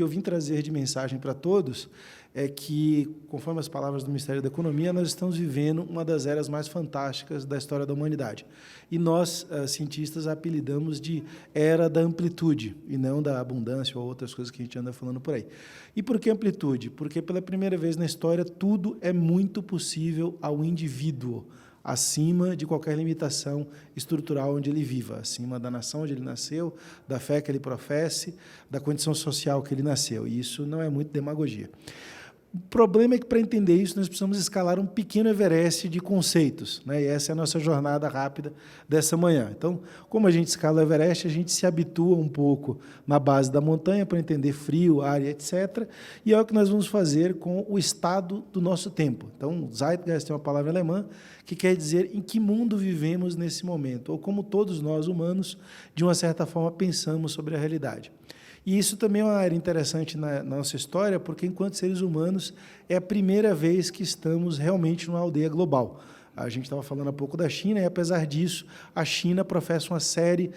que eu vim trazer de mensagem para todos é que, conforme as palavras do Ministério da Economia, nós estamos vivendo uma das eras mais fantásticas da história da humanidade. E nós, cientistas, a apelidamos de era da amplitude, e não da abundância ou outras coisas que a gente anda falando por aí. E por que amplitude? Porque, pela primeira vez na história, tudo é muito possível ao indivíduo, acima de qualquer limitação estrutural onde ele viva, acima da nação onde ele nasceu, da fé que ele professe, da condição social que ele nasceu. E isso não é muito demagogia. O problema é que, para entender isso, nós precisamos escalar um pequeno Everest de conceitos, né? E essa é a nossa jornada rápida dessa manhã. Então, como a gente escala o Everest, a gente se habitua um pouco na base da montanha para entender frio, ar, etc. E é o que nós vamos fazer com o estado do nosso tempo. Então, Zeitgeist é uma palavra alemã que quer dizer em que mundo vivemos nesse momento, ou como todos nós, humanos, de uma certa forma, pensamos sobre a realidade. E isso também é uma área interessante na nossa história, porque, enquanto seres humanos, é a primeira vez que estamos realmente numa aldeia global. A gente estava falando há pouco da China, e, apesar disso, a China professa uma série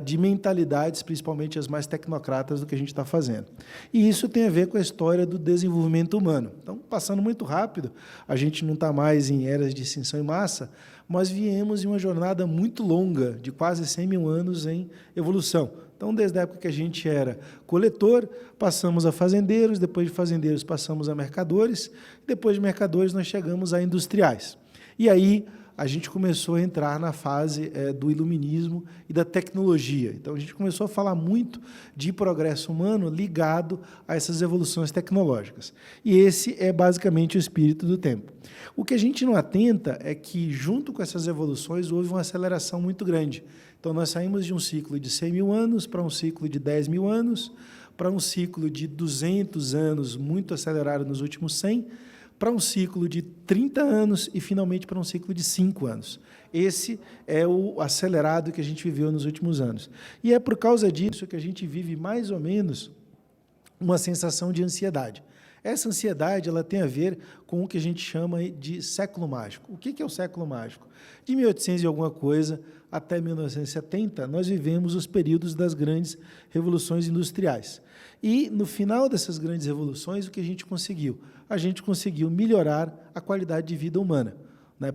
de mentalidades, principalmente as mais tecnocratas, do que a gente está fazendo. E isso tem a ver com a história do desenvolvimento humano. Então, passando muito rápido, a gente não está mais em eras de extinção em massa, mas viemos em uma jornada muito longa, de quase 100 mil anos em evolução. Então, desde a época que a gente era coletor, passamos a fazendeiros, depois de fazendeiros passamos a mercadores, depois de mercadores nós chegamos a industriais. E aí a gente começou a entrar na fase do iluminismo e da tecnologia. Então, a gente começou a falar muito de progresso humano ligado a essas evoluções tecnológicas. E esse é basicamente o espírito do tempo. O que a gente não atenta é que, junto com essas evoluções, houve uma aceleração muito grande. Então, nós saímos de um ciclo de 100 mil anos para um ciclo de 10 mil anos, para um ciclo de 200 anos, muito acelerado nos últimos 100, para um ciclo de 30 anos e, finalmente, para um ciclo de 5 anos. Esse é o acelerado que a gente viveu nos últimos anos. E é por causa disso que a gente vive, mais ou menos, uma sensação de ansiedade. Essa ansiedade ela tem a ver com o que a gente chama de século mágico. O que é o século mágico? De 1800 e alguma coisa até 1970, nós vivemos os períodos das grandes revoluções industriais. E, no final dessas grandes revoluções, o que a gente conseguiu? A gente conseguiu melhorar a qualidade de vida humana.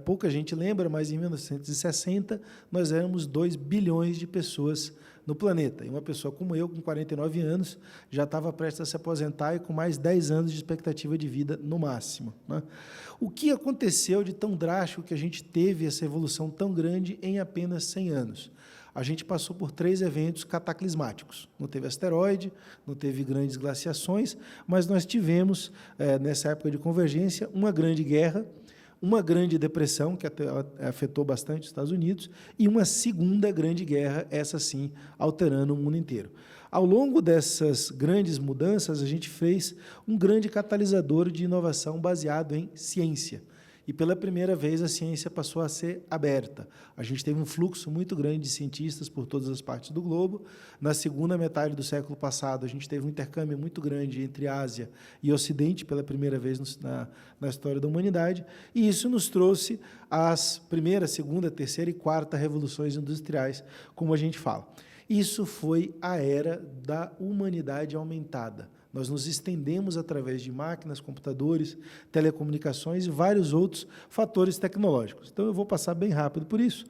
Pouca gente lembra, mas em 1960 nós éramos 2 bilhões de pessoas no planeta. E uma pessoa como eu, com 49 anos, já estava prestes a se aposentar e com mais 10 anos de expectativa de vida no máximo. O que aconteceu de tão drástico que a gente teve essa evolução tão grande em apenas 100 anos? A gente passou por 3 eventos cataclismáticos. Não teve asteroide, não teve grandes glaciações, mas nós tivemos, nessa época de convergência, uma grande guerra, uma grande depressão, que afetou bastante os Estados Unidos, e uma segunda grande guerra, essa sim, alterando o mundo inteiro. Ao longo dessas grandes mudanças, a gente fez um grande catalisador de inovação baseado em ciência. E, pela primeira vez, a ciência passou a ser aberta. A gente teve um fluxo muito grande de cientistas por todas as partes do globo. Na segunda metade do século passado, a gente teve um intercâmbio muito grande entre Ásia e Ocidente, pela primeira vez na história da humanidade, e isso nos trouxe as primeira, segunda, terceira e quarta revoluções industriais, como a gente fala. Isso foi a era da humanidade aumentada. Nós nos estendemos através de máquinas, computadores, telecomunicações e vários outros fatores tecnológicos. Então, eu vou passar bem rápido por isso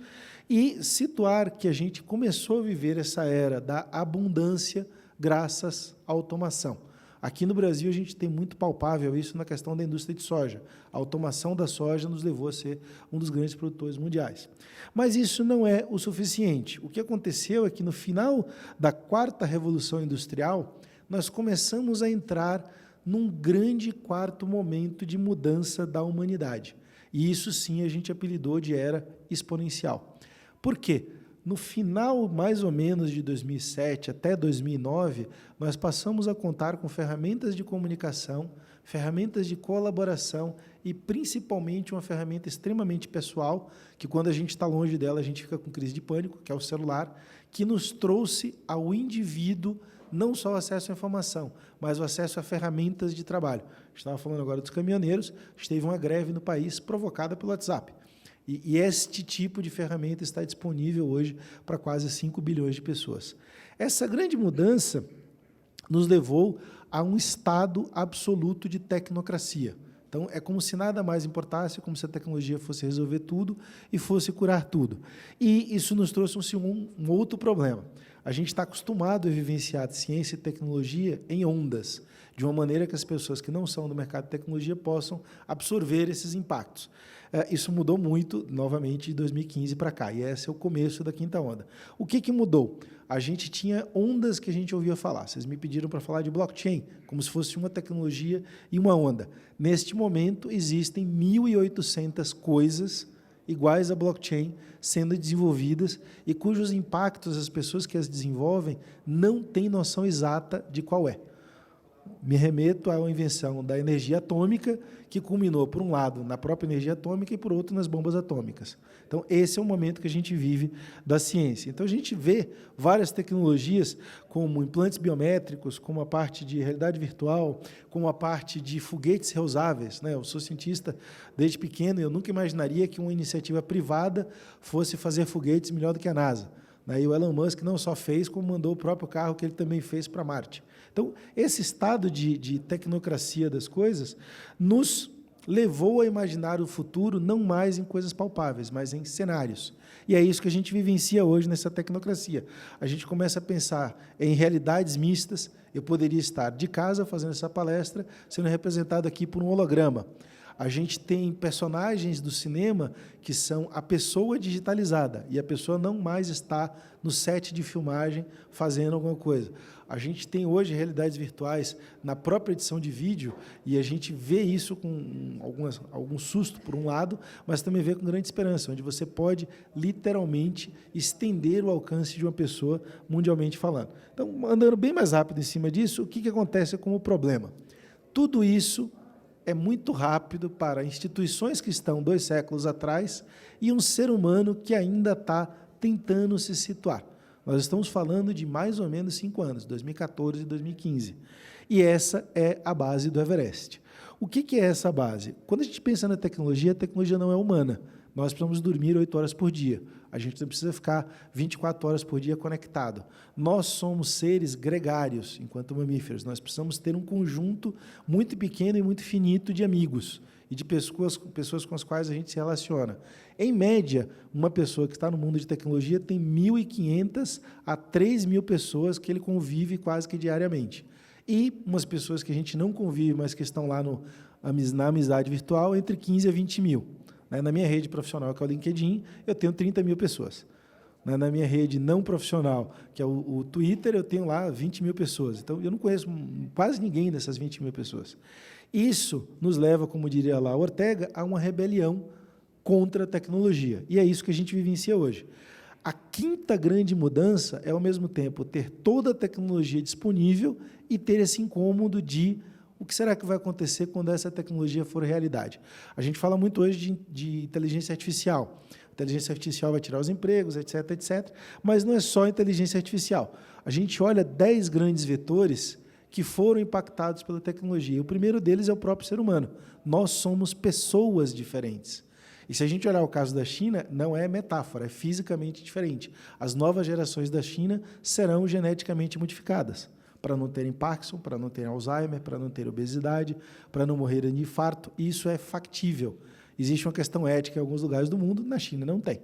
e situar que a gente começou a viver essa era da abundância graças à automação. Aqui no Brasil, a gente tem muito palpável isso na questão da indústria de soja. A automação da soja nos levou a ser um dos grandes produtores mundiais. Mas isso não é o suficiente. O que aconteceu é que, no final da quarta revolução industrial, nós começamos a entrar num grande quarto momento de mudança da humanidade. E isso, sim, a gente apelidou de era exponencial. Por quê? No final, mais ou menos, de 2007 até 2009, nós passamos a contar com ferramentas de comunicação, ferramentas de colaboração e, principalmente, uma ferramenta extremamente pessoal, que, quando a gente está longe dela, a gente fica com crise de pânico, que é o celular, que nos trouxe ao indivíduo não só o acesso à informação, mas o acesso a ferramentas de trabalho. A gente estava falando agora dos caminhoneiros, a gente teve uma greve no país provocada pelo WhatsApp. E este tipo de ferramenta está disponível hoje para quase 5 bilhões de pessoas. Essa grande mudança nos levou a um estado absoluto de tecnocracia. Então, é como se nada mais importasse, como se a tecnologia fosse resolver tudo e fosse curar tudo. E isso nos trouxe um outro problema. A gente está acostumado a vivenciar ciência e tecnologia em ondas, de uma maneira que as pessoas que não são do mercado de tecnologia possam absorver esses impactos. Isso mudou muito, novamente, de 2015 para cá, e esse é o começo da quinta onda. O que mudou? A gente tinha ondas que a gente ouvia falar. Vocês me pediram para falar de blockchain, como se fosse uma tecnologia e uma onda. Neste momento, existem 1.800 coisas iguais a blockchain sendo desenvolvidas e cujos impactos as pessoas que as desenvolvem não têm noção exata de qual é. Me remeto à invenção da energia atômica, que culminou, por um lado, na própria energia atômica e, por outro, nas bombas atômicas. Então, esse é o momento que a gente vive da ciência. Então, a gente vê várias tecnologias, como implantes biométricos, como a parte de realidade virtual, como a parte de foguetes reusáveis, né? Eu sou cientista desde pequeno e eu nunca imaginaria que uma iniciativa privada fosse fazer foguetes melhor do que a NASA. E o Elon Musk não só fez, como mandou o próprio carro que ele também fez para Marte. Então, esse estado de tecnocracia das coisas nos levou a imaginar o futuro não mais em coisas palpáveis, mas em cenários. E é isso que a gente vivencia hoje nessa tecnocracia. A gente começa a pensar em realidades mistas. Eu poderia estar de casa fazendo essa palestra, sendo representado aqui por um holograma. A gente tem personagens do cinema que são a pessoa digitalizada, e a pessoa não mais está no set de filmagem fazendo alguma coisa. A gente tem hoje realidades virtuais na própria edição de vídeo, e a gente vê isso com algum susto, por um lado, mas também vê com grande esperança, onde você pode, literalmente, estender o alcance de uma pessoa mundialmente falando. Então, andando bem mais rápido em cima disso, o que acontece com o problema? Tudo isso é muito rápido para instituições que estão 2 séculos atrás e um ser humano que ainda está tentando se situar. Nós estamos falando de mais ou menos 5 anos, 2014 e 2015. E essa é a base do Everest. O que é essa base? Quando a gente pensa na tecnologia, a tecnologia não é humana. Nós precisamos dormir 8 horas por dia. A gente não precisa ficar 24 horas por dia conectado. Nós somos seres gregários, enquanto mamíferos. Nós precisamos ter um conjunto muito pequeno e muito finito de amigos e de pessoas com as quais a gente se relaciona. Em média, uma pessoa que está no mundo de tecnologia tem 1.500 a 3.000 pessoas que ele convive quase que diariamente. E umas pessoas que a gente não convive, mas que estão lá na amizade virtual, entre 15 a 20 mil. Na minha rede profissional, que é o LinkedIn, eu tenho 30 mil pessoas. Na minha rede não profissional, que é o Twitter, eu tenho lá 20 mil pessoas. Então, eu não conheço quase ninguém dessas 20 mil pessoas. Isso nos leva, como diria lá Ortega, a uma rebelião contra a tecnologia. E é isso que a gente vivencia hoje. A quinta grande mudança é, ao mesmo tempo, ter toda a tecnologia disponível e ter esse incômodo de o que será que vai acontecer quando essa tecnologia for realidade. A gente fala muito hoje de inteligência artificial. A inteligência artificial vai tirar os empregos, etc., etc., mas não é só inteligência artificial. A gente olha 10 grandes vetores que foram impactados pela tecnologia. O primeiro deles é o próprio ser humano. Nós somos pessoas diferentes. E se a gente olhar o caso da China, não é metáfora, é fisicamente diferente. As novas gerações da China serão geneticamente modificadas, para não terem Parkinson, para não terem Alzheimer, para não terem obesidade, para não morrerem de infarto. Isso é factível. Existe uma questão ética em alguns lugares do mundo, na China não tem.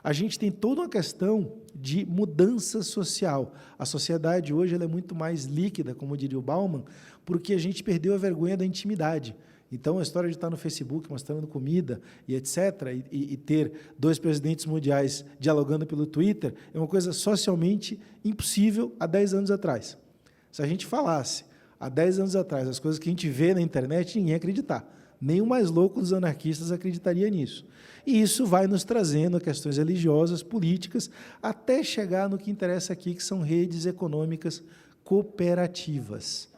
A gente tem toda uma questão de mudança social. A sociedade hoje ela é muito mais líquida, como diria o Bauman, porque a gente perdeu a vergonha da intimidade. Então, a história de estar no Facebook mostrando comida e etc., e ter 2 presidentes mundiais dialogando pelo Twitter, é uma coisa socialmente impossível há 10 anos atrás. Se a gente falasse, há 10 anos atrás, as coisas que a gente vê na internet, ninguém ia acreditar. Nem o mais louco dos anarquistas acreditaria nisso. E isso vai nos trazendo a questões religiosas, políticas, até chegar no que interessa aqui, que são redes econômicas cooperativas.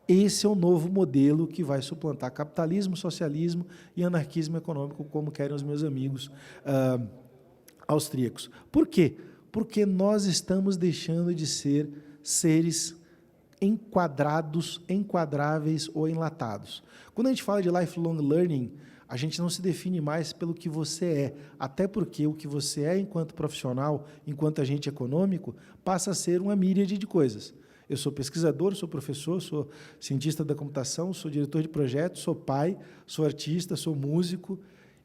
Esse é o novo modelo que vai suplantar capitalismo, socialismo e anarquismo econômico, como querem os meus amigos austríacos. Por quê? Porque nós estamos deixando de ser seres enquadrados, enquadráveis ou enlatados. Quando a gente fala de lifelong learning, a gente não se define mais pelo que você é, até porque o que você é enquanto profissional, enquanto agente econômico, passa a ser uma míriade de coisas. Eu sou pesquisador, sou professor, sou cientista da computação, sou diretor de projetos, sou pai, sou artista, sou músico.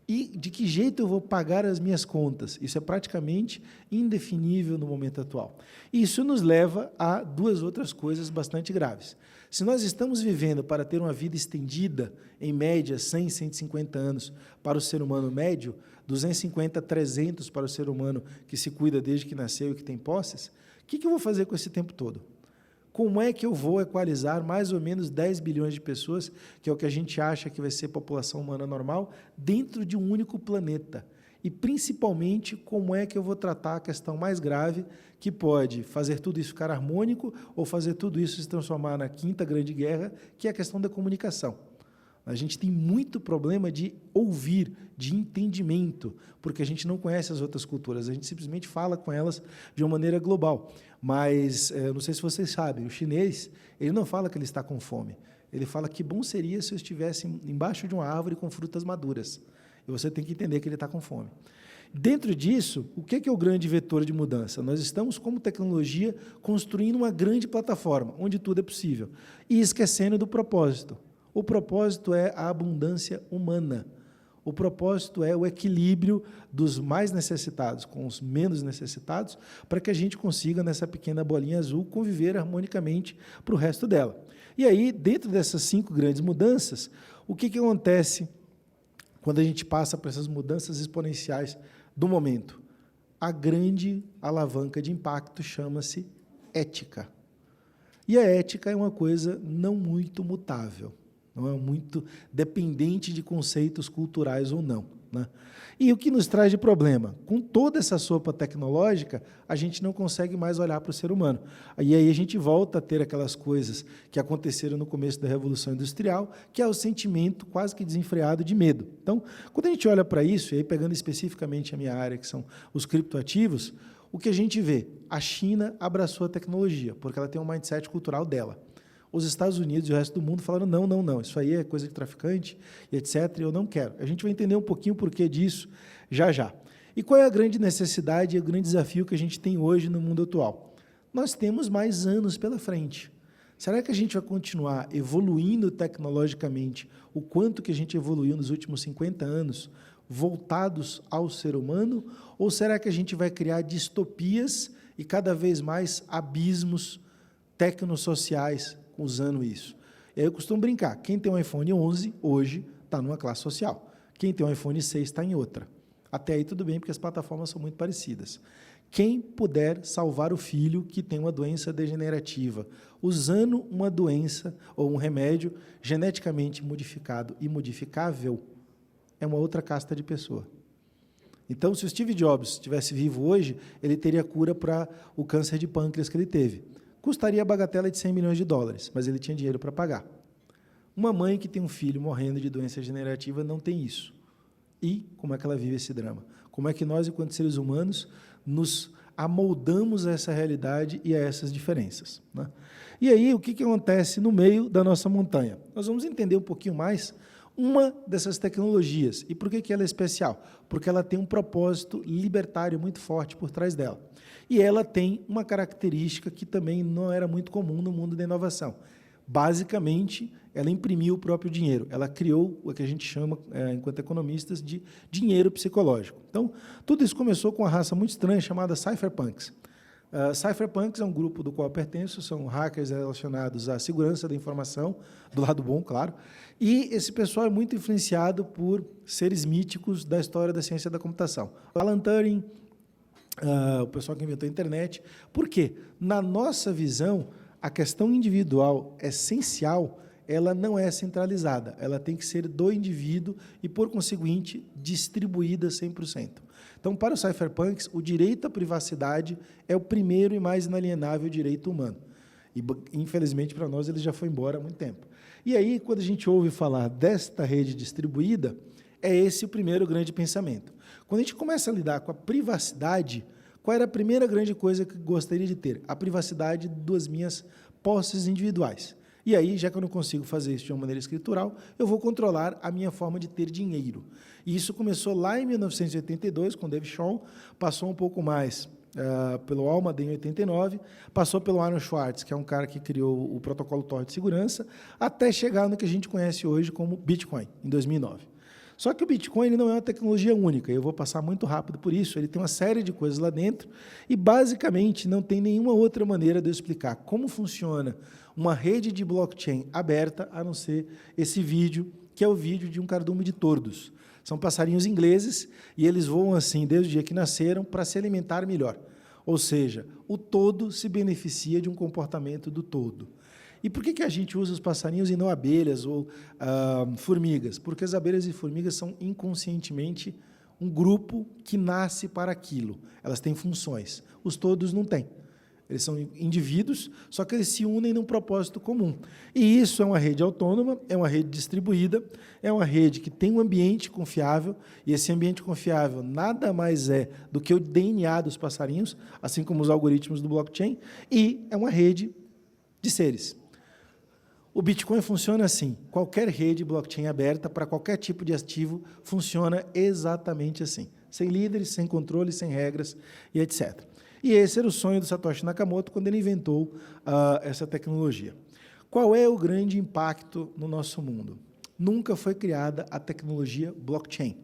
E de que jeito eu vou pagar as minhas contas? Isso é praticamente indefinível no momento atual. Isso nos leva a duas outras coisas bastante graves. Se nós estamos vivendo para ter uma vida estendida, em média 100, 150 anos para o ser humano médio, 250 a 300 para o ser humano que se cuida desde que nasceu e que tem posses, o que eu vou fazer com esse tempo todo? Como é que eu vou equalizar mais ou menos 10 bilhões de pessoas, que é o que a gente acha que vai ser a população humana normal, dentro de um único planeta? E, principalmente, como é que eu vou tratar a questão mais grave, que pode fazer tudo isso ficar harmônico ou fazer tudo isso se transformar na quinta grande guerra, que é a questão da comunicação. A gente tem muito problema de ouvir, de entendimento, porque a gente não conhece as outras culturas, a gente simplesmente fala com elas de uma maneira global. Mas, não sei se vocês sabem, o chinês, ele não fala que ele está com fome, ele fala que bom seria se eu estivesse embaixo de uma árvore com frutas maduras. E você tem que entender que ele está com fome. Dentro disso, o que é o grande vetor de mudança? Nós estamos, como tecnologia, construindo uma grande plataforma, onde tudo é possível, e esquecendo do propósito. O propósito é a abundância humana. O propósito é o equilíbrio dos mais necessitados com os menos necessitados, para que a gente consiga, nessa pequena bolinha azul, conviver harmonicamente para o resto dela. E aí, dentro dessas 5 grandes mudanças, o que acontece quando a gente passa por essas mudanças exponenciais do momento? A grande alavanca de impacto chama-se ética. E a ética é uma coisa não muito mutável, não é muito dependente de conceitos culturais ou não, né? E o que nos traz de problema? Com toda essa sopa tecnológica, a gente não consegue mais olhar para o ser humano. E aí a gente volta a ter aquelas coisas que aconteceram no começo da Revolução Industrial, que é o sentimento quase que desenfreado de medo. Então, quando a gente olha para isso, e aí pegando especificamente a minha área, que são os criptoativos, o que a gente vê? A China abraçou a tecnologia, porque ela tem um mindset cultural dela. Os Estados Unidos e o resto do mundo falaram, não, não, não, isso aí é coisa de traficante, etc., eu não quero. A gente vai entender um pouquinho o porquê disso já já. E qual é a grande necessidade e o grande desafio que a gente tem hoje no mundo atual? Nós temos mais anos pela frente. Será que a gente vai continuar evoluindo tecnologicamente o quanto que a gente evoluiu nos últimos 50 anos, voltados ao ser humano, ou será que a gente vai criar distopias e cada vez mais abismos tecnosociais usando isso? E aí eu costumo brincar, quem tem um iPhone 11 hoje está numa classe social, quem tem um iPhone 6 está em outra. Até aí tudo bem, porque as plataformas são muito parecidas. Quem puder salvar o filho que tem uma doença degenerativa, usando uma doença ou um remédio geneticamente modificado e modificável, é uma outra casta de pessoa. Então, se o Steve Jobs estivesse vivo hoje, ele teria cura para o câncer de pâncreas que ele teve. Custaria a bagatela de 100 milhões de dólares, mas ele tinha dinheiro para pagar. Uma mãe que tem um filho morrendo de doença degenerativa não tem isso. E como é que ela vive esse drama? Como é que nós, enquanto seres humanos, nos amoldamos a essa realidade e a essas diferenças, né? E aí, o que acontece no meio da nossa montanha? Nós vamos entender um pouquinho mais uma dessas tecnologias. E por que ela é especial? Porque ela tem um propósito libertário muito forte por trás dela. E ela tem uma característica que também não era muito comum no mundo da inovação. Basicamente, ela imprimiu o próprio dinheiro. Ela criou o que a gente chama, enquanto economistas, de dinheiro psicológico. Então, tudo isso começou com uma raça muito estranha chamada Cypherpunks. Cypherpunks é um grupo do qual eu pertenço, são hackers relacionados à segurança da informação, do lado bom, claro, e esse pessoal é muito influenciado por seres míticos da história da ciência da computação. Alan Turing, o pessoal que inventou a internet. Por quê? Na nossa visão, a questão individual essencial, ela não é centralizada, ela tem que ser do indivíduo e, por conseguinte, distribuída 100%. Então, para os cypherpunks, o direito à privacidade é o primeiro e mais inalienável direito humano. E, infelizmente, para nós, ele já foi embora há muito tempo. E aí, quando a gente ouve falar desta rede distribuída, é esse o primeiro grande pensamento. Quando a gente começa a lidar com a privacidade, qual era a primeira grande coisa que eu gostaria de ter? A privacidade das minhas posses individuais. E aí, já que eu não consigo fazer isso de uma maneira escritural, eu vou controlar a minha forma de ter dinheiro. E isso começou lá em 1982, com David Shaw, passou um pouco mais pelo Almaden em 89, passou pelo Aaron Swartz, que é um cara que criou o protocolo Tor de segurança, até chegar no que a gente conhece hoje como Bitcoin, em 2009. Só que o Bitcoin ele não é uma tecnologia única, eu vou passar muito rápido por isso, ele tem uma série de coisas lá dentro e, basicamente, não tem nenhuma outra maneira de eu explicar como funciona uma rede de blockchain aberta, a não ser esse vídeo, que é o vídeo de um cardume de tordos. São passarinhos ingleses e eles voam assim desde o dia que nasceram para se alimentar melhor. Ou seja, o todo se beneficia de um comportamento do todo. E por que a gente usa os passarinhos e não abelhas ou formigas? Porque as abelhas e formigas são inconscientemente um grupo que nasce para aquilo. Elas têm funções. Os todos não têm. Eles são indivíduos, só que eles se unem num propósito comum. E isso é uma rede autônoma, é uma rede distribuída, é uma rede que tem um ambiente confiável, e esse ambiente confiável nada mais é do que o DNA dos passarinhos, assim como os algoritmos do blockchain, e é uma rede de seres. O Bitcoin funciona assim, qualquer rede blockchain aberta para qualquer tipo de ativo funciona exatamente assim, sem líderes, sem controle, sem regras e etc. E esse era o sonho do Satoshi Nakamoto quando ele inventou essa tecnologia. Qual é o grande impacto no nosso mundo? Nunca foi criada a tecnologia blockchain.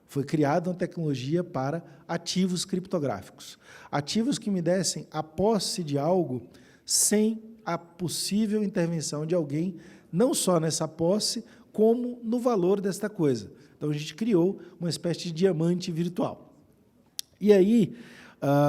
Foi criada uma tecnologia para ativos criptográficos. Ativos que me dessem a posse de algo sem a possível intervenção de alguém, não só nessa posse, como no valor desta coisa. Então, a gente criou uma espécie de diamante virtual. E aí,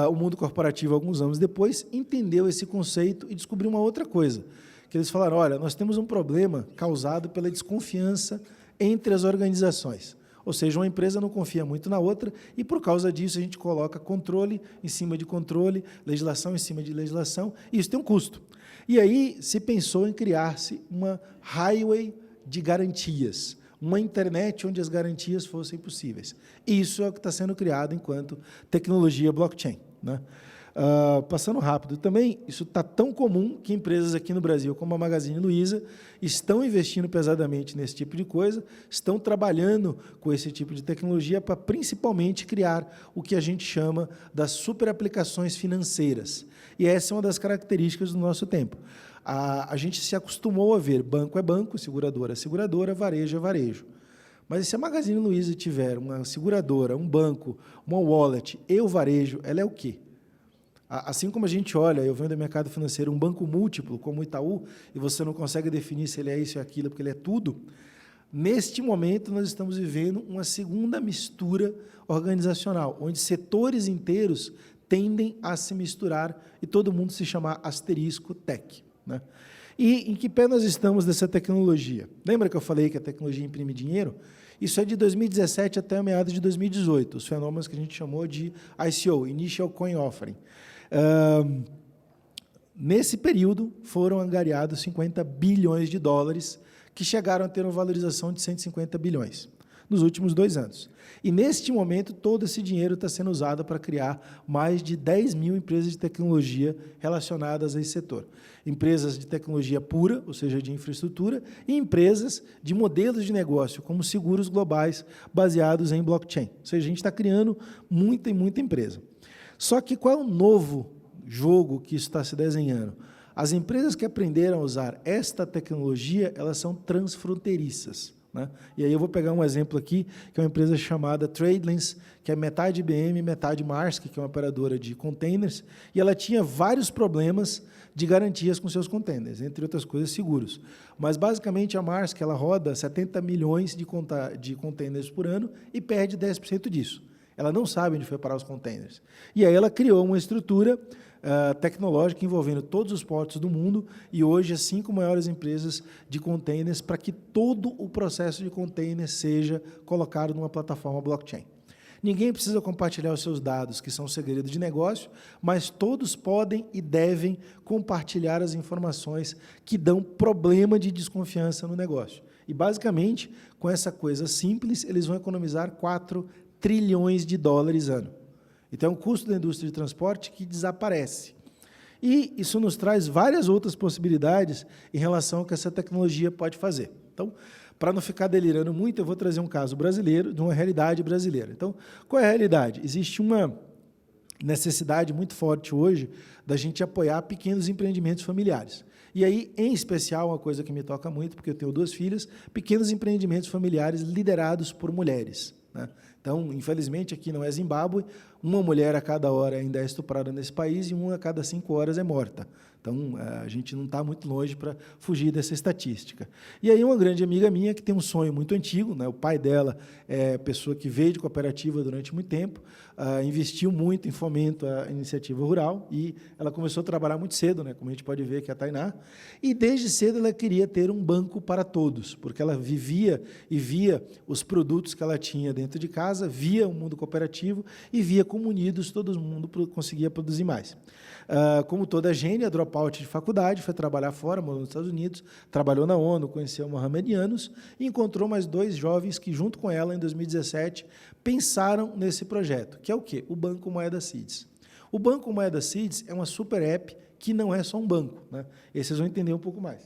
o mundo corporativo, alguns anos depois, entendeu esse conceito e descobriu uma outra coisa, que eles falaram, olha, nós temos um problema causado pela desconfiança entre as organizações. Ou seja, uma empresa não confia muito na outra e, por causa disso, a gente coloca controle em cima de controle, legislação em cima de legislação, e isso tem um custo. E aí se pensou em criar-se uma highway de garantias, uma internet onde as garantias fossem possíveis. Isso é o que está sendo criado enquanto tecnologia blockchain, né? Passando rápido também, isso está tão comum que empresas aqui no Brasil, como a Magazine Luiza, estão investindo pesadamente nesse tipo de coisa, estão trabalhando com esse tipo de tecnologia para, principalmente, criar o que a gente chama das superaplicações financeiras. E essa é uma das características do nosso tempo. A gente se acostumou a ver banco é banco, seguradora é seguradora, varejo é varejo. Mas se a Magazine Luiza tiver uma seguradora, um banco, uma wallet e o varejo, ela é o quê? Assim como a gente olha, eu venho do mercado financeiro, um banco múltiplo, como o Itaú, e você não consegue definir se ele é isso ou aquilo, porque ele é tudo, neste momento nós estamos vivendo uma segunda mistura organizacional, onde setores inteiros tendem a se misturar e todo mundo se chamar asterisco tech, né? E em que pé nós estamos dessa tecnologia? Lembra que eu falei que a tecnologia imprime dinheiro? Isso é de 2017 até meados de 2018, os fenômenos que a gente chamou de ICO, Initial Coin Offering. Nesse período, foram angariados 50 bilhões de dólares, que chegaram a ter uma valorização de 150 bilhões nos últimos 2 anos. E, neste momento, todo esse dinheiro está sendo usado para criar mais de 10 mil empresas de tecnologia relacionadas a esse setor. Empresas de tecnologia pura, ou seja, de infraestrutura, e empresas de modelos de negócio, como seguros globais baseados em blockchain. Ou seja, a gente está criando muita e muita empresa. Só que qual é o novo jogo que está se desenhando? As empresas que aprenderam a usar esta tecnologia, elas são transfronteiriças, né? E aí eu vou pegar um exemplo aqui, que é uma empresa chamada TradeLens, que é metade IBM, metade Maersk, que é uma operadora de containers, e ela tinha vários problemas de garantias com seus containers, entre outras coisas, seguros. Mas, basicamente, a Maersk ela roda 70 milhões de containers por ano e perde 10% disso. Ela não sabe onde foi parar os containers. E aí ela criou uma estrutura tecnológica envolvendo todos os portos do mundo e hoje as 5 maiores empresas de containers para que todo o processo de containers seja colocado numa plataforma blockchain. Ninguém precisa compartilhar os seus dados, que são segredo de negócio, mas todos podem e devem compartilhar as informações que dão problema de desconfiança no negócio. E, basicamente, com essa coisa simples, eles vão economizar 4 trilhões de dólares ano. Então, é um custo da indústria de transporte que desaparece. E isso nos traz várias outras possibilidades em relação ao que essa tecnologia pode fazer. Então, para não ficar delirando muito, eu vou trazer um caso brasileiro, de uma realidade brasileira. Então, qual é a realidade? Existe uma necessidade muito forte hoje da gente apoiar pequenos empreendimentos familiares. E aí, em especial, uma coisa que me toca muito, porque eu tenho 2 filhas, pequenos empreendimentos familiares liderados por mulheres, né? Então, infelizmente, aqui não é Zimbábue, uma mulher a cada hora ainda é estuprada nesse país e uma a cada 5 horas é morta. Então, a gente não está muito longe para fugir dessa estatística. E aí, uma grande amiga minha, que tem um sonho muito antigo, né? O pai dela é pessoa que veio de cooperativa durante muito tempo, investiu muito em fomento à iniciativa rural, e ela começou a trabalhar muito cedo, né? Como a gente pode ver aqui, a Tainá, e desde cedo ela queria ter um banco para todos, porque ela vivia e via os produtos que ela tinha dentro de casa, via o mundo cooperativo e via como unidos todo mundo conseguia produzir mais. Como toda gênia, dropout de faculdade, foi trabalhar fora, morou nos Estados Unidos, trabalhou na ONU, conheceu mohamedianos e encontrou mais 2 jovens que, junto com ela, em 2017, pensaram nesse projeto, que é o quê? O Banco Moeda Seeds. O Banco Moeda Seeds é uma super app que não é só um banco, né? E vocês vão entender um pouco mais.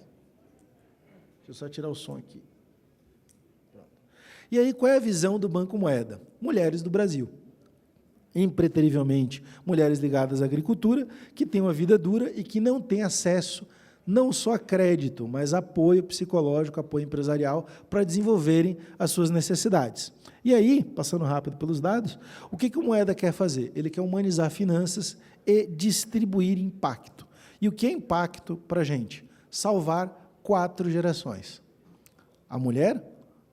Deixa eu só tirar o som aqui. Pronto. E aí, qual é a visão do Banco Moeda? Mulheres do Brasil. Impreterivelmente, mulheres ligadas à agricultura, que têm uma vida dura e que não têm acesso não só a crédito, mas apoio psicológico, apoio empresarial, para desenvolverem as suas necessidades. E aí, passando rápido pelos dados, o que o Moeda quer fazer? Ele quer humanizar finanças e distribuir impacto. E o que é impacto para a gente? Salvar 4 gerações. A mulher,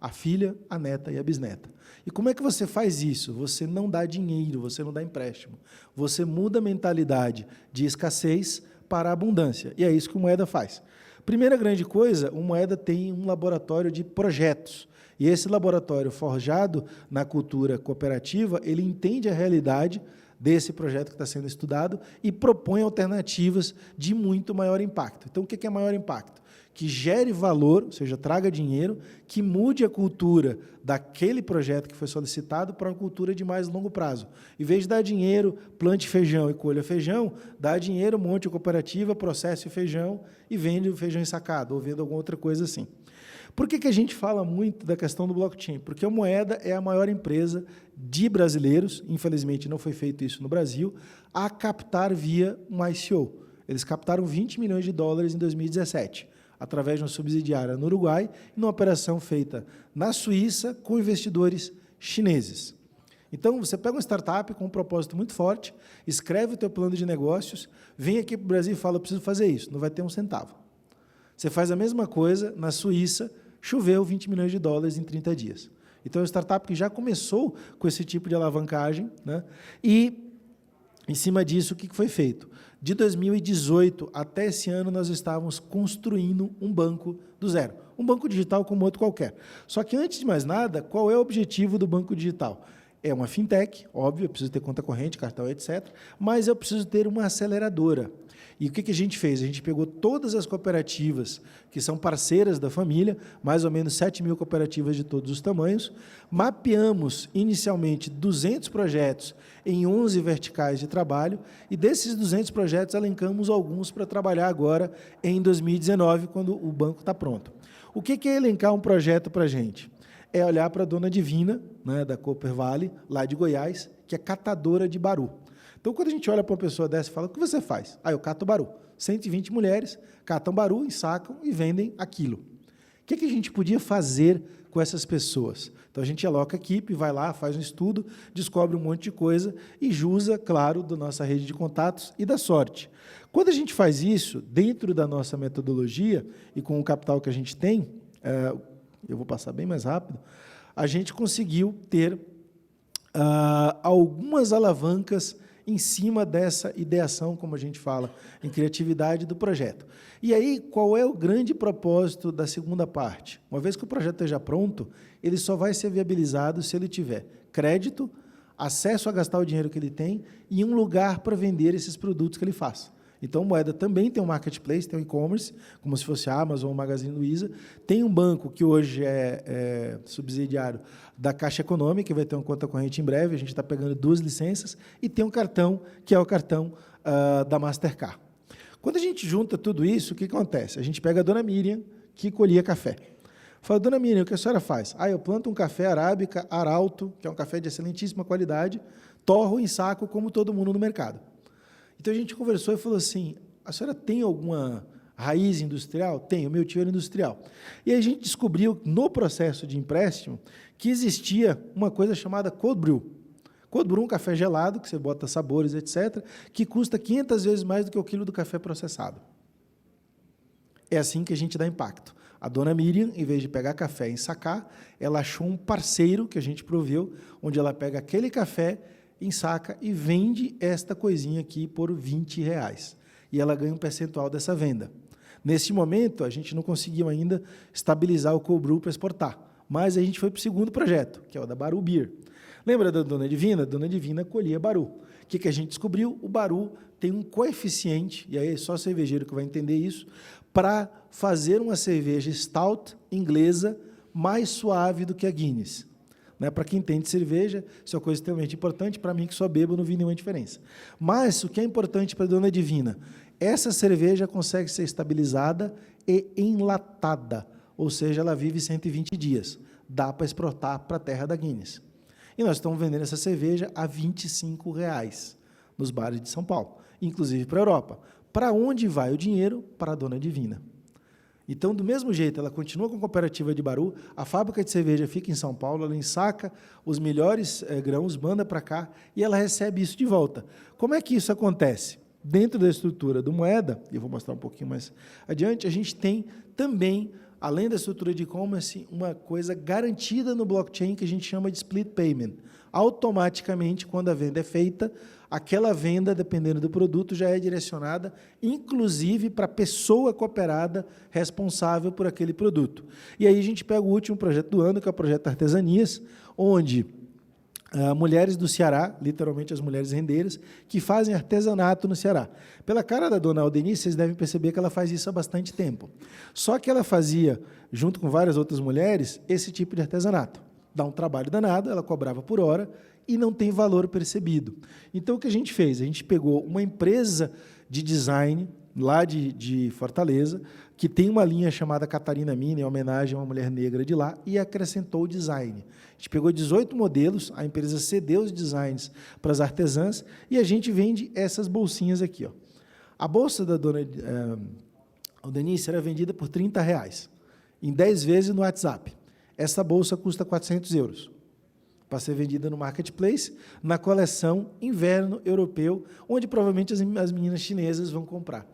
a filha, a neta e a bisneta. E como é que você faz isso? Você não dá dinheiro, você não dá empréstimo. Você muda a mentalidade de escassez para a abundância. E é isso que o Moeda faz. Primeira grande coisa, o Moeda tem um laboratório de projetos. E esse laboratório, forjado na cultura cooperativa, ele entende a realidade desse projeto que está sendo estudado e propõe alternativas de muito maior impacto. Então, o que é maior impacto? Que gere valor, ou seja, traga dinheiro, que mude a cultura daquele projeto que foi solicitado para uma cultura de mais longo prazo. Em vez de dar dinheiro, plante feijão e colha feijão, dá dinheiro, monte a cooperativa, processe o feijão e vende o feijão ensacado, ou vende alguma outra coisa assim. Por que a gente fala muito da questão do blockchain? Porque a Moeda é a maior empresa de brasileiros, infelizmente não foi feito isso no Brasil, a captar via um ICO. Eles captaram 20 milhões de dólares em 2017, através de uma subsidiária no Uruguai, e numa operação feita na Suíça com investidores chineses. Então, você pega uma startup com um propósito muito forte, escreve o teu plano de negócios, vem aqui para o Brasil e fala, eu preciso fazer isso, não vai ter um centavo. Você faz a mesma coisa na Suíça, choveu 20 milhões de dólares em 30 dias. Então, é uma startup que já começou com esse tipo de alavancagem, né? E, em cima disso, o que foi feito? De 2018 até esse ano, nós estávamos construindo um banco do zero. Um banco digital como outro qualquer. Só que, antes de mais nada, qual é o objetivo do banco digital? É uma fintech, óbvio, eu preciso ter conta corrente, cartão, etc., mas eu preciso ter uma aceleradora. E o que a gente fez? A gente pegou todas as cooperativas que são parceiras da família, mais ou menos 7 mil cooperativas de todos os tamanhos, mapeamos inicialmente 200 projetos em 11 verticais de trabalho, e desses 200 projetos elencamos alguns para trabalhar agora em 2019, quando o banco está pronto. O que é elencar um projeto para a gente? É olhar para a Dona Divina, né, da Cooper Valley, lá de Goiás, que é catadora de baru. Então, quando a gente olha para uma pessoa dessa e fala, o que você faz? Eu cato baru. 120 mulheres catam baru, ensacam e vendem aquilo. O que a gente podia fazer com essas pessoas? Então, a gente aloca a equipe, vai lá, faz um estudo, descobre um monte de coisa e usa, claro, da nossa rede de contatos e da sorte. Quando a gente faz isso, dentro da nossa metodologia e com o capital que a gente tem, eu vou passar bem mais rápido, a gente conseguiu ter algumas alavancas em cima dessa ideação, como a gente fala, em criatividade do projeto. E aí, qual é o grande propósito da segunda parte? Uma vez que o projeto esteja pronto, ele só vai ser viabilizado se ele tiver crédito, acesso a gastar o dinheiro que ele tem e um lugar para vender esses produtos que ele faz. Então, o Moeda também tem um marketplace, tem um e-commerce, como se fosse a Amazon ou o Magazine Luiza. Tem um banco que hoje é subsidiário da Caixa Econômica, que vai ter uma conta corrente em breve, a gente está pegando 2 licenças, e tem um cartão, que é o cartão da Mastercard. Quando a gente junta tudo isso, o que acontece? A gente pega a Dona Miriam, que colhia café. Fala, Dona Miriam, o que a senhora faz? Eu planto um café arábica, Arauto, que é um café de excelentíssima qualidade, torro em saco como todo mundo no mercado. Então a gente conversou e falou assim, a senhora tem alguma raiz industrial? Tem, o meu tio era industrial. E aí a gente descobriu, no processo de empréstimo, que existia uma coisa chamada cold brew. Cold brew é um café gelado, que você bota sabores, etc., que custa 500 vezes mais do que o quilo do café processado. É assim que a gente dá impacto. A dona Miriam, em vez de pegar café e ensacar, ela achou um parceiro que a gente proveu, onde ela pega aquele café, ensaca e vende esta coisinha aqui por R$20. E ela ganha um percentual dessa venda. Nesse momento, a gente não conseguiu ainda estabilizar o cold brew para exportar, mas a gente foi para o segundo projeto, que é o da Baru Beer. Lembra da Dona Divina? A Dona Divina colhia Baru. O que a gente descobriu? O Baru tem um coeficiente, e aí só cervejeiro que vai entender isso, para fazer uma cerveja stout inglesa mais suave do que a Guinness. Né? Para quem entende cerveja, isso é uma coisa extremamente importante. Para mim, que só bebo, não vi nenhuma diferença. Mas o que é importante para a Dona Divina? Essa cerveja consegue ser estabilizada e enlatada, ou seja, ela vive 120 dias. Dá para exportar para a terra da Guinness. E nós estamos vendendo essa cerveja a R$25 nos bares de São Paulo, inclusive para a Europa. Para onde vai o dinheiro? Para a Dona Divina. Então, do mesmo jeito, ela continua com a cooperativa de Baru, a fábrica de cerveja fica em São Paulo, ela ensaca os melhores grãos, manda para cá e ela recebe isso de volta. Como é que isso acontece? Dentro da estrutura do Moeda, e eu vou mostrar um pouquinho mais adiante, a gente tem também, além da estrutura de e-commerce, uma coisa garantida no blockchain que a gente chama de split payment. Automaticamente, quando a venda é feita, aquela venda, dependendo do produto, já é direcionada, inclusive, para a pessoa cooperada responsável por aquele produto. E aí a gente pega o último projeto do ano, que é o projeto Artesanias, onde mulheres do Ceará, literalmente as mulheres rendeiras, que fazem artesanato no Ceará. Pela cara da dona Aldenice, vocês devem perceber que ela faz isso há bastante tempo. Só que ela fazia, junto com várias outras mulheres, esse tipo de artesanato. Dá um trabalho danado, ela cobrava por hora e não tem valor percebido. Então, o que a gente fez? A gente pegou uma empresa de design, lá de Fortaleza, que tem uma linha chamada Catarina Mina, em homenagem a uma mulher negra de lá, e acrescentou o design. A gente pegou 18 modelos, a empresa cedeu os designs para as artesãs, e a gente vende essas bolsinhas aqui. Ó. A bolsa da dona Aldenice era vendida por R$30, em 10 vezes no WhatsApp. Essa bolsa custa €400, para ser vendida no Marketplace, na coleção Inverno Europeu, onde provavelmente as meninas chinesas vão comprar.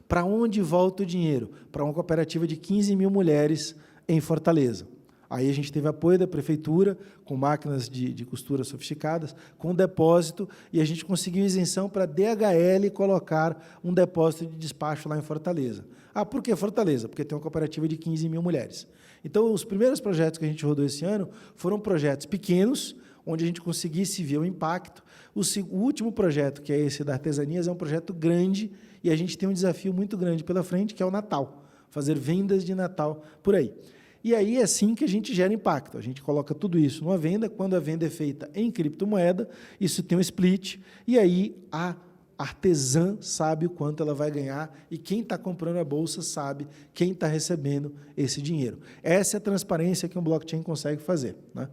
Para onde volta o dinheiro? Para uma cooperativa de 15 mil mulheres em Fortaleza. Aí a gente teve apoio da prefeitura, com máquinas de costura sofisticadas, com depósito, e a gente conseguiu isenção para a DHL colocar um depósito de despacho lá em Fortaleza. Ah, por que Fortaleza? Porque tem uma cooperativa de 15 mil mulheres. Então, os primeiros projetos que a gente rodou esse ano foram projetos pequenos, onde a gente conseguisse ver o impacto. O último projeto, que é esse da Artesanias, é um projeto grande, e a gente tem um desafio muito grande pela frente, que é o Natal, fazer vendas de Natal por aí. E aí é assim que a gente gera impacto. A gente coloca tudo isso numa venda, quando a venda é feita em criptomoeda, isso tem um split, e aí a artesã sabe o quanto ela vai ganhar, e quem está comprando a bolsa sabe quem está recebendo esse dinheiro. Essa é a transparência que um blockchain consegue fazer. Né?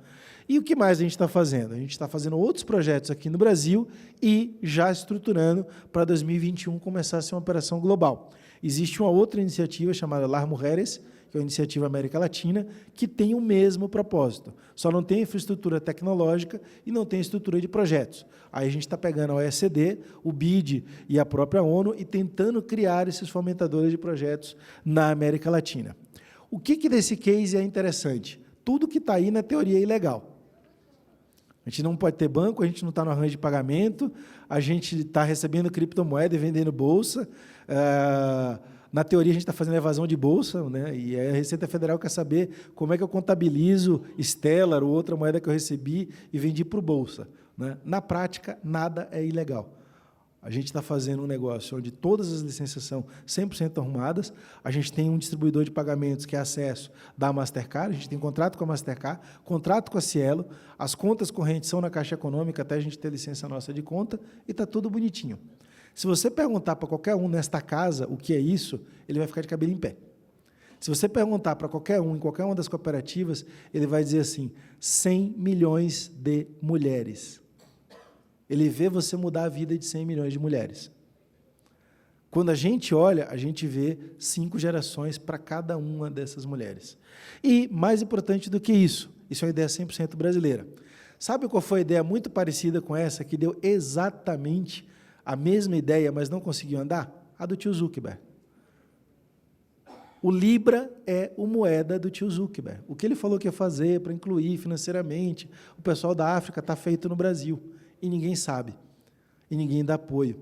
E o que mais a gente está fazendo? A gente está fazendo outros projetos aqui no Brasil e já estruturando para 2021 começar a ser uma operação global. Existe uma outra iniciativa chamada Las Mujeres, que é uma iniciativa América Latina, que tem o mesmo propósito. Só não tem infraestrutura tecnológica e não tem estrutura de projetos. Aí a gente está pegando a OECD, o BID e a própria ONU e tentando criar esses fomentadores de projetos na América Latina. O que desse case é interessante? Tudo que está aí na teoria é ilegal. A gente não pode ter banco, a gente não está no arranjo de pagamento, a gente está recebendo criptomoeda e vendendo bolsa. Na teoria, a gente está fazendo evasão de bolsa, né? E a Receita Federal quer saber como é que eu contabilizo Stellar ou outra moeda que eu recebi e vendi para o bolsa. Né? Na prática, nada é ilegal. A gente está fazendo um negócio onde todas as licenças são 100% arrumadas, a gente tem um distribuidor de pagamentos que é acesso da Mastercard, a gente tem contrato com a Mastercard, contrato com a Cielo, as contas correntes são na Caixa Econômica até a gente ter licença nossa de conta e está tudo bonitinho. Se você perguntar para qualquer um nesta casa o que é isso, ele vai ficar de cabelo em pé. Se você perguntar para qualquer um, em qualquer uma das cooperativas, ele vai dizer assim, 100 milhões de mulheres. Ele vê você mudar a vida de 100 milhões de mulheres. Quando a gente olha, a gente vê 5 gerações para cada uma dessas mulheres. E, mais importante do que isso é uma ideia 100% brasileira. Sabe qual foi a ideia muito parecida com essa, que deu exatamente a mesma ideia, mas não conseguiu andar? A do tio Zuckerberg. O Libra é a moeda do tio Zuckerberg. O que ele falou que ia fazer para incluir financeiramente o pessoal da África está feito no Brasil. E ninguém sabe. E ninguém dá apoio.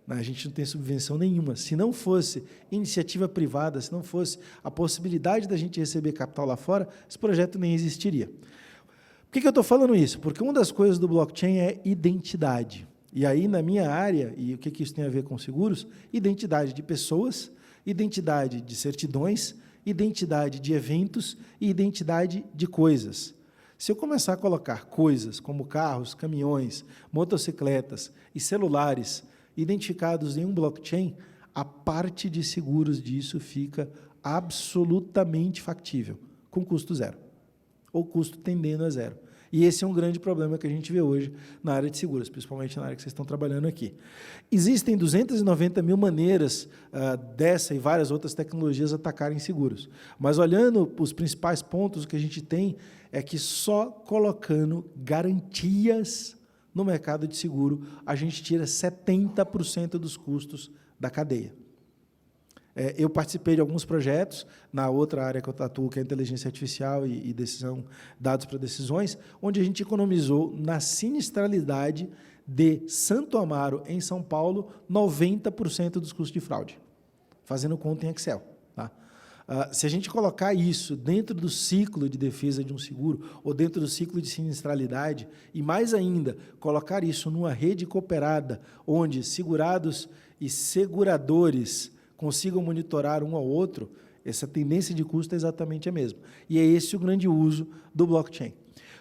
A gente não tem subvenção nenhuma. Se não fosse iniciativa privada, se não fosse a possibilidade da gente receber capital lá fora, esse projeto nem existiria. Por que eu estou falando isso? Porque uma das coisas do blockchain é identidade. E aí, na minha área, e o que isso tem a ver com seguros? Identidade de pessoas, identidade de certidões, identidade de eventos e identidade de coisas. Se eu começar a colocar coisas como carros, caminhões, motocicletas e celulares identificados em um blockchain, a parte de seguros disso fica absolutamente factível, com custo zero, ou custo tendendo a zero. E esse é um grande problema que a gente vê hoje na área de seguros, principalmente na área que vocês estão trabalhando aqui. Existem 290 mil maneiras dessa e várias outras tecnologias atacarem seguros. Mas, olhando os principais pontos, o que a gente tem é que só colocando garantias no mercado de seguro, a gente tira 70% dos custos da cadeia. Eu participei de alguns projetos, na outra área que eu atuo, que é inteligência artificial e decisão, dados para decisões, onde a gente economizou na sinistralidade de Santo Amaro, em São Paulo, 90% dos custos de fraude, fazendo conta em Excel. Tá? Se a gente colocar isso dentro do ciclo de defesa de um seguro, ou dentro do ciclo de sinistralidade, e mais ainda, colocar isso numa rede cooperada, onde segurados e seguradores consigam monitorar um ao outro, essa tendência de custo é exatamente a mesma. E é esse o grande uso do blockchain.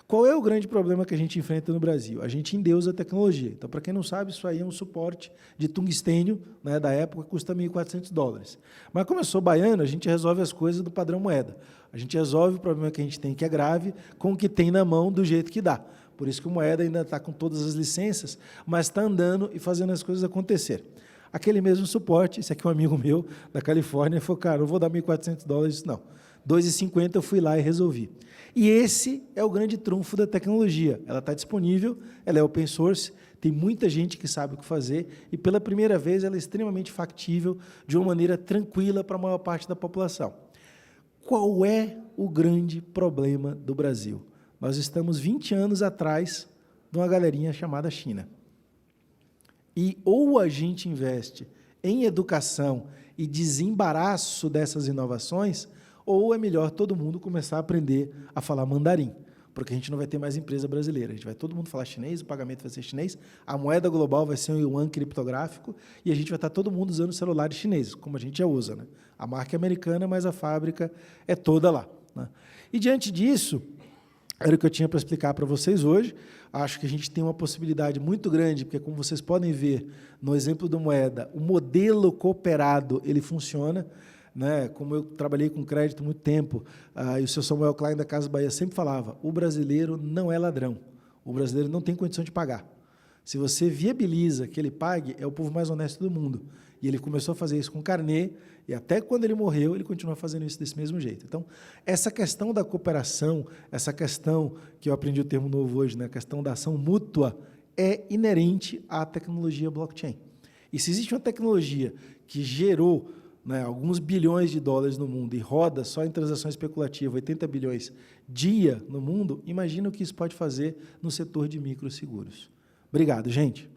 Qual é o grande problema que a gente enfrenta no Brasil? A gente endeusa a tecnologia. Então, para quem não sabe, isso aí é um suporte de tungstênio, né, da época, que custa $1.400. Mas como eu sou baiano, a gente resolve as coisas do padrão moeda. A gente resolve o problema que a gente tem, que é grave, com o que tem na mão, do jeito que dá. Por isso que o Moeda ainda está com todas as licenças, mas está andando e fazendo as coisas acontecer. Aquele mesmo suporte, esse aqui é um amigo meu da Califórnia, falou, cara, não vou dar $1.400, não. $2,50 eu fui lá e resolvi. E esse é o grande trunfo da tecnologia. Ela está disponível, ela é open source, tem muita gente que sabe o que fazer, e pela primeira vez ela é extremamente factível, de uma maneira tranquila para a maior parte da população. Qual é o grande problema do Brasil? Nós estamos 20 anos atrás de uma galerinha chamada China. E ou a gente investe em educação e desembaraço dessas inovações, ou é melhor todo mundo começar a aprender a falar mandarim, porque a gente não vai ter mais empresa brasileira. A gente vai todo mundo falar chinês, o pagamento vai ser chinês, a moeda global vai ser um yuan criptográfico e a gente vai estar todo mundo usando celulares chineses, como a gente já usa, né? A marca é americana, mas a fábrica é toda lá, né? E, diante disso, era o que eu tinha para explicar para vocês hoje. Acho que a gente tem uma possibilidade muito grande, porque, como vocês podem ver no exemplo do Moeda, o modelo cooperado ele funciona, né? Como eu trabalhei com crédito há muito tempo, e o seu Samuel Klein da Casa Bahia sempre falava, o brasileiro não é ladrão, o brasileiro não tem condição de pagar. Se você viabiliza que ele pague, é o povo mais honesto do mundo. E ele começou a fazer isso com carnê, e até quando ele morreu, ele continua fazendo isso desse mesmo jeito. Então, essa questão da cooperação, essa questão, que eu aprendi o termo novo hoje, né, a questão da ação mútua, é inerente à tecnologia blockchain. E se existe uma tecnologia que gerou, né, alguns bilhões de dólares no mundo e roda só em transação especulativa 80 bilhões dia no mundo, imagina o que isso pode fazer no setor de microseguros. Obrigado, gente.